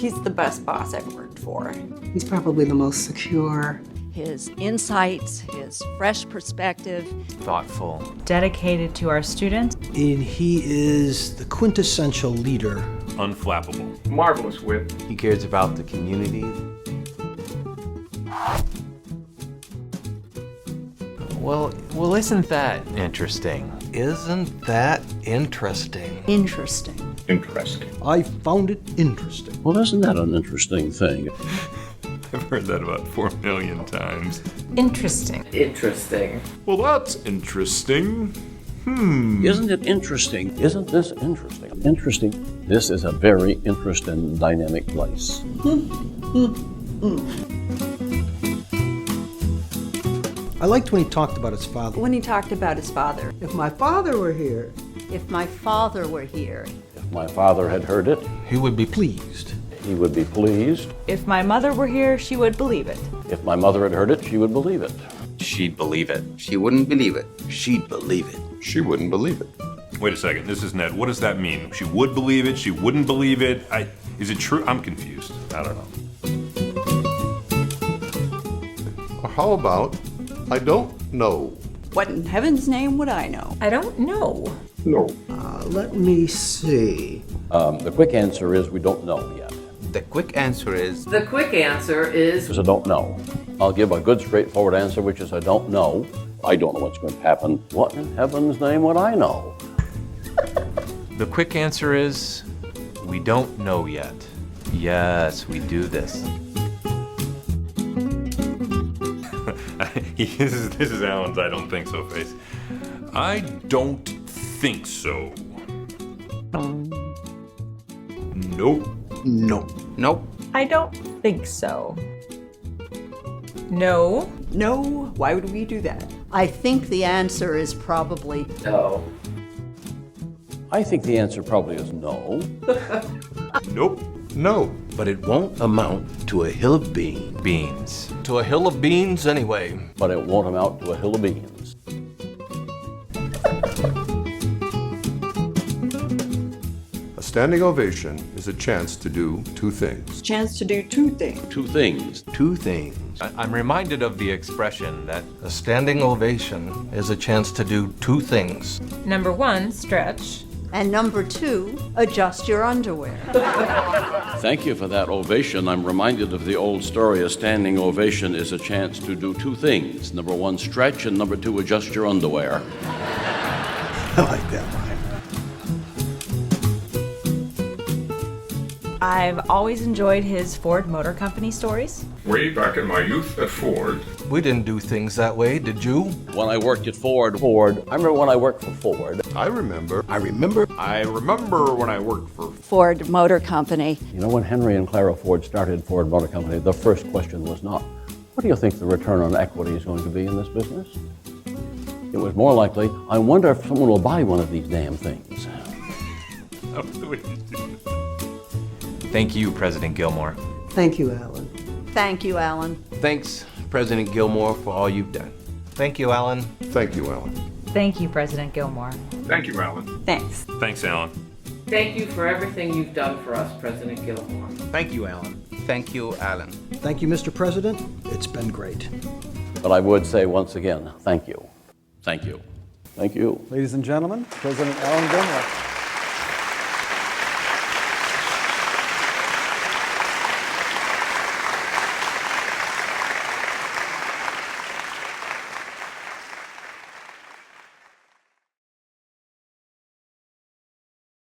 He's the best boss I've worked for. He's probably the most secure. His insights, his fresh perspective. Thoughtful. Dedicated to our students. And he is the quintessential leader. Unflappable. Marvelous wit. He cares about the community. Well, isn't that interesting? Isn't that interesting? Interesting. Interesting. I found it interesting. Well, isn't that an interesting thing? I've heard that about 4 million times. Interesting. Interesting. Well, that's interesting. Isn't it interesting? Isn't this interesting? Interesting. This is a very interesting, dynamic place. I liked when he talked about his father. When he talked about his father. If my father were here, If my father were here. If my father had heard it, He would be pleased. he would be pleased. If my mother were here, she would believe it. If my mother had heard it, she would believe it. She'd believe it. She wouldn't believe it. She'd believe it. She wouldn't believe it. Wait a second, this is Ned. What does that mean? She would believe it, she wouldn't believe it? Is it true? I'm confused. I don't know. Or how about, I don't know? What in heaven's name would I know? I don't know. No. let me see. The quick answer is we don't know yet. The quick answer is... The quick answer is... Because I don't know. I'll give a good, straightforward answer, which is I don't know. I don't know what's going to happen. What in heaven's name would I know? The quick answer is, we don't know yet. Yes, we do this. This is Alan's I don't think so face. I don't think so. Nope. No. Nope. I don't think so. No. No, why would we do that? I think the answer is probably No. I think the answer probably is no. Nope. No. But it won't amount to a hill of beans. Beans. To a hill of beans anyway. But it won't amount to a hill of beans. A standing ovation is a chance to do two things. chance to do two things. Two things. Two things. I'm reminded of the expression that A standing ovation is a chance to do two things. Number one, stretch. And number two, adjust your underwear. Thank you for that ovation. I'm reminded of the old story, a standing ovation is a chance to do two things. Number one, stretch, and number two, adjust your underwear. I like that line. I've always enjoyed his Ford Motor Company stories. Way back in my youth at Ford. We didn't do things that way, did you? When I worked at Ford, I remember when I worked for Ford. I remember. I remember when I worked for Ford Motor Company. You know, when Henry and Clara Ford started Ford Motor Company, the first question was not, what do you think the return on equity is going to be in this business? It was more likely, I wonder if someone will buy one of these damn things. That was the way you do it. Thank you, President Gilmour. Thank you, Alan. Thank you, Alan. Thanks, President Gilmour, for all you've done. Thank you, Alan. Thank you, Alan. Thank you, President Gilmour. Thank you, Alan. Thanks. Thanks, Alan. Thank you for everything you've done for us, President Gilmour. Thank you, Alan. Thank you, Alan. Thank you, Mr. President. It's been great. But I would say once again, thank you. Thank you. Thank you. Ladies and gentlemen, President Allan Gilmour.